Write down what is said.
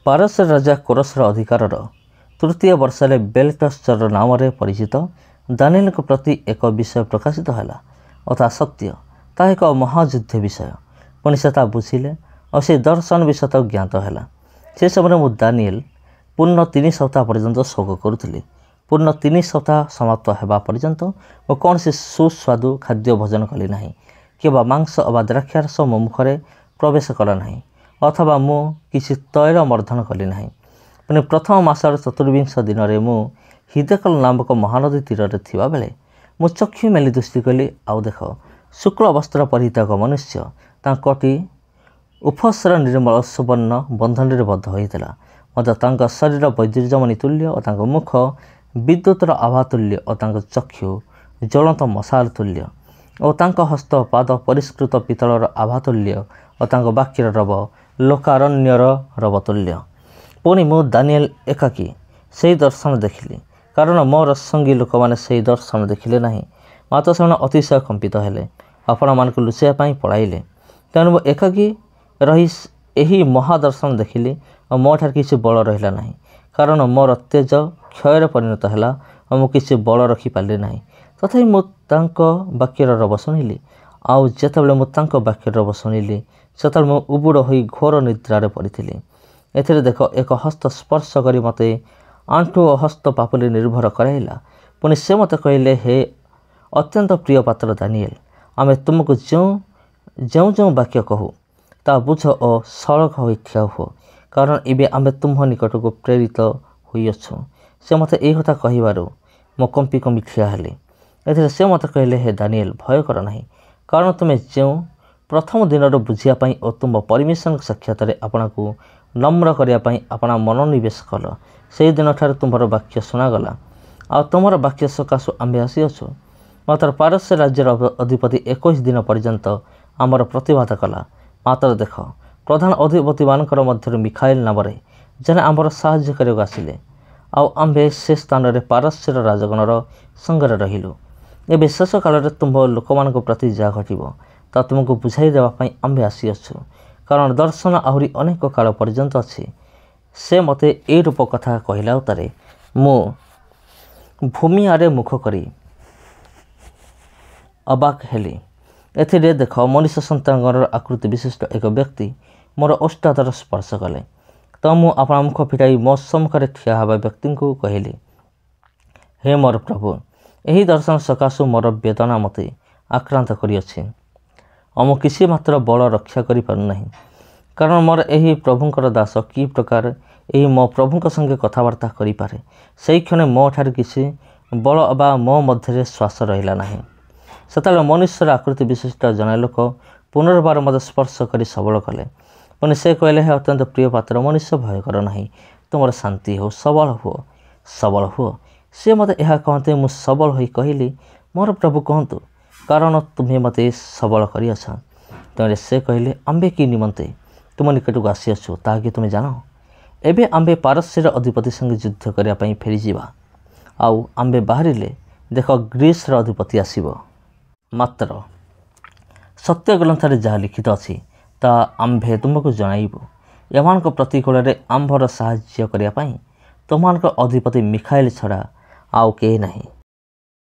ପାରସ୍ୟ ରାଜା କୋରସର ଅଧିକାରର ତୃତୀୟ ବର୍ଷରେ ବେଲଟେଶର ନାମରେ ପରିଚିତ ଦାନିଏଲଙ୍କ ପ୍ରତି ଏକ ବିଷୟ ପ୍ରକାଶିତ ହେଲା ଓ ତାହା ସତ୍ୟ, ତାହା ଏକ ମହାଯୁଦ୍ଧ ବିଷୟ। ପୁଣି ସେ ତାହା ବୁଝିଲେ ଆଉ ସେ ଦର୍ଶନ ବିଷୟ ତାକୁ ଜ୍ଞାତ ହେଲା। ସେ ସମୟରେ ମୁଁ ଦାନିଏଲ ପୂର୍ଣ୍ଣ 3 ସପ୍ତାହ ପର୍ଯ୍ୟନ୍ତ ଶୋକ କରୁଥିଲି। ପୂର୍ଣ୍ଣ 3 ସପ୍ତାହ ସମାପ୍ତ ହେବା ପର୍ଯ୍ୟନ୍ତ ମୁଁ କୌଣସି ସୁସ୍ୱାଦୁ ଖାଦ୍ୟ ଭୋଜନ କଲି ନାହିଁ, କିମ୍ବା ମାଂସ ଅବା ଦ୍ରାକ୍ଷାରସ ମୋ ମୁଖରେ ପ୍ରବେଶ କଲା ନାହିଁ, ଅଥବା ମୁଁ କିଛି ତୈଳ ମର୍ଦ୍ଦନ କଲି ନାହିଁ। ପୁଣି ପ୍ରଥମ ମାସର 24 ଦିନରେ ମୁଁ ହିଦେକଲ ନାମକ ମହାନଦୀ ତୀରରେ ଥିବାବେଳେ ମୁଁ ଚକ୍ଷୁ ମେଲି ଦୃଷ୍ଟି କଲି, ଆଉ ଦେଖ, ଶୁକ୍ଳ ବସ୍ତ୍ର ପରିହିତ ଏକ ମନୁଷ୍ୟ, ତାଙ୍କ କଟି ଉଫସର ନିର୍ମଳ ସୁବର୍ଣ୍ଣ ବନ୍ଧନରେ ବଦ୍ଧ ହୋଇଥିଲା। ମଧ୍ୟ ତାଙ୍କ ଶରୀର ବୈଦୁର୍ଯ୍ୟମଣି ତୁଲ୍ୟ ଓ ତାଙ୍କ ମୁଖ ବିଦ୍ୟୁତର ଆଭା ତୁଲ୍ୟ ଓ ତାଙ୍କ ଚକ୍ଷୁ ଜ୍ୱଳନ୍ତ ମଶାଲ ତୁଲ୍ୟ ଓ ତାଙ୍କ ହସ୍ତ ପାଦ ପରିଷ୍କୃତ ପିତ୍ତଳର ଆଭା ତୁଲ୍ୟ ଓ ତାଙ୍କ ବାକ୍ୟର ରବ ଲୋକାରଣ୍ୟର ରବ ତୁଲ୍ୟ। ପୁଣି ମୁଁ ଦାନିଏଲ ଏକାକୀ ସେହି ଦର୍ଶନ ଦେଖିଲି, କାରଣ ମୋର ସଙ୍ଗୀ ଲୋକମାନେ ସେହି ଦର୍ଶନ ଦେଖିଲେ ନାହିଁ, ମାତ୍ର ସେମାନେ ଅତିଶୟ କମ୍ପିତ ହେଲେ, ଆପଣମାନଙ୍କୁ ଲୁଚାଇବା ପାଇଁ ପଳାଇଲେ। ତେଣୁ ମୁଁ ଏକାକୀ ରହି ଏହି ମହାଦର୍ଶନ ଦେଖିଲି ଓ ମୋଠାରେ କିଛି ବଳ ରହିଲା ନାହିଁ, କାରଣ ମୋର ତେଜ କ୍ଷୟରେ ପରିଣତ ହେଲା ଓ ମୁଁ କିଛି ବଳ ରଖିପାରିଲି ନାହିଁ। ତଥାପି ମୁଁ ତାଙ୍କ ବାକ୍ୟର ରବ ଶୁଣିଲି, ଆଉ ଯେତେବେଳେ ମୁଁ ତାଙ୍କ ବାକ୍ୟର ରବ ଶୁଣିଲି, ସେତେବେଳେ ମୁଁ ଉବୁଡ଼ ହୋଇ ଘୋର ନିଦ୍ରାରେ ପଡ଼ିଥିଲି। ଏଥିରେ ଦେଖ, ଏକ ହସ୍ତ ସ୍ପର୍ଶ କରି ମୋତେ ଆଣ୍ଠୁ ଓ ହସ୍ତ ପାପୁଲି ନିର୍ଭର କରାଇଲା। ପୁଣି ସେ ମୋତେ କହିଲେ, ହେ ଅତ୍ୟନ୍ତ ପ୍ରିୟ ପାତ୍ର ଦାନିଏଲ, ଆମେ ତୁମକୁ ଯେଉଁ ବାକ୍ୟ କହୁ ତାହା ବୁଝ ଓ ସଳଖ ହୋଇ ଠିଆ ହୁଅ, କାରଣ ଏବେ ଆମେ ତୁମ୍ଭ ନିକଟକୁ ପ୍ରେରିତ ହୋଇଅଛୁ। ସେ ମୋତେ ଏହି କଥା କହିବାରୁ ମୁଁ କମ୍ପି କମ୍ପି ଠିଆ ହେଲି। ଏଥିରେ ସେ ମୋତେ କହିଲେ, ହେ ଦାନିଏଲ, ଭୟ କର ନାହିଁ, କାରଣ ତୁମେ ଯେଉଁ ପ୍ରଥମ ଦିନରୁ ବୁଝିବା ପାଇଁ ଓ ତୁମ ପରମେଶ୍ୱରଙ୍କ ସାକ୍ଷାତରେ ଆପଣାକୁ ନମ୍ର କରିବା ପାଇଁ ଆପଣା ମନୋନିବେଶ କଲ, ସେହିଦିନଠାରୁ ତୁମ୍ଭର ବାକ୍ୟ ଶୁଣାଗଲା, ଆଉ ତୁମର ବାକ୍ୟ ସକାଶୁ ଆମ୍ଭେ ଆସିଅଛୁ। ମାତ୍ର ପାରସ୍ୟ ରାଜ୍ୟର ଅଧିପତି 21 ଦିନ ପର୍ଯ୍ୟନ୍ତ ଆମର ପ୍ରତିବାଦ କଲା। ମାତ୍ର ଦେଖ, ପ୍ରଧାନ ଅଧିପତିମାନଙ୍କର ମଧ୍ୟରୁ ମିଖାଏଲ ନାମରେ ଜଣେ ଆମର ସାହାଯ୍ୟ କରିବାକୁ ଆସିଲେ, ଆଉ ଆମ୍ଭେ ସେ ସ୍ଥାନରେ ପାରସ୍ୟର ରାଜଗଣର ସଙ୍ଗରେ ରହିଲୁ। ଏବେ ଶେଷ କାଳରେ ତୁମ୍ଭ ଲୋକମାନଙ୍କ ପ୍ରତି ଯାହା ଘଟିବ ତାହା ତୁମକୁ ବୁଝାଇ ଦେବା ପାଇଁ ଆମ୍ଭେ ଆସିଅଛୁ, କାରଣ ଦର୍ଶନ ଆହୁରି ଅନେକ କାଳ ପର୍ଯ୍ୟନ୍ତ ଅଛି। ସେ ମୋତେ ଏହି ରୂପ କଥା କହିଲା ଉତ୍ତାରେ ମୁଁ ଭୂମି ଆଡ଼େ ମୁଖ କରି ଅବାକ୍ ହେଲି। ଏଥିରେ ଦେଖ, ମନୁଷ୍ୟ ସନ୍ତାନଙ୍କର ଆକୃତି ବିଶିଷ୍ଟ ଏକ ବ୍ୟକ୍ତି ମୋର ଓଷ୍ଠାଧର ସ୍ପର୍ଶ କଲେ। ତ ମୁଁ ଆପଣା ମୁଖ ଫିଟାଇ ମୋ ସମ୍ମୁଖରେ ଠିଆ ହେବା ବ୍ୟକ୍ତିଙ୍କୁ କହିଲି, ହେ ମୋର ପ୍ରଭୁ, ଏହି ଦର୍ଶନ ସକାଶୁ ମୋର ବେଦନା ମୋତେ ଆକ୍ରାନ୍ତ କରିଅଛି ଓ ମୁଁ କିଛି ମାତ୍ର ବଳ ରକ୍ଷା କରିପାରୁନାହିଁ, କାରଣ ମୋର ଏହି ପ୍ରଭୁଙ୍କର ଦାସ କି ପ୍ରକାର ଏହି ମୋ ପ୍ରଭୁଙ୍କ ସଙ୍ଗେ କଥାବାର୍ତ୍ତା କରିପାରେ, ସେହି କ୍ଷଣେ ମୋ ଠାରେ କିଛି ବଳ ବା ମୋ ମଧ୍ୟରେ ଶ୍ୱାସ ରହିଲା ନାହିଁ। ସେତେବେଳେ ମନୁଷ୍ୟର ଆକୃତି ବିଶିଷ୍ଟ ଜଣେ ଲୋକ ପୁନର୍ବାର ମୋତେ ସ୍ପର୍ଶ କରି ସବଳ କଲେ। ପୁଣି ସେ କହିଲେ, ହେ ଅତ୍ୟନ୍ତ ପ୍ରିୟ ପାତ୍ର ମନୁଷ୍ୟ, ଭୟ କର ନାହିଁ, ତୁମର ଶାନ୍ତି ହେଉ, ସବଳ ହୁଅ। ସେ ମୋତେ ଏହା କହନ୍ତି ମୁଁ ସବଳ ହୋଇ କହିଲି, ମୋର ପ୍ରଭୁ କୁହନ୍ତୁ, କାରଣ ତୁମେ ମୋତେ ସବଳ କରିଅଛ। ତେଣୁ ସେ କହିଲେ, ଆମ୍ଭେ କି ନିମନ୍ତେ ତୁମ ନିକଟକୁ ଆସିଅଛୁ ତାହା କି ତୁମେ ଜାଣ? ଏବେ ଆମ୍ଭେ ପାରସ୍ୟର ଅଧିପତି ସଙ୍ଗେ ଯୁଦ୍ଧ କରିବା ପାଇଁ ଫେରିଯିବା, ଆଉ ଆମ୍ଭେ ବାହାରିଲେ ଦେଖ, ଗ୍ରୀସର ଅଧିପତି ଆସିବ। ମାତ୍ର ସତ୍ୟ ଗ୍ରନ୍ଥରେ ଯାହା ଲିଖିତ ଅଛି ତାହା ଆମ୍ଭେ ତୁମକୁ ଜଣାଇବୁ। ଏମାନଙ୍କ ପ୍ରତିକୂଳରେ ଆମ୍ଭର ସାହାଯ୍ୟ କରିବା ପାଇଁ ତୁମମାନଙ୍କ ଅଧିପତି ମିଖାଏଲ ଛଡ଼ା ଆଉ କେହି ନାହିଁ।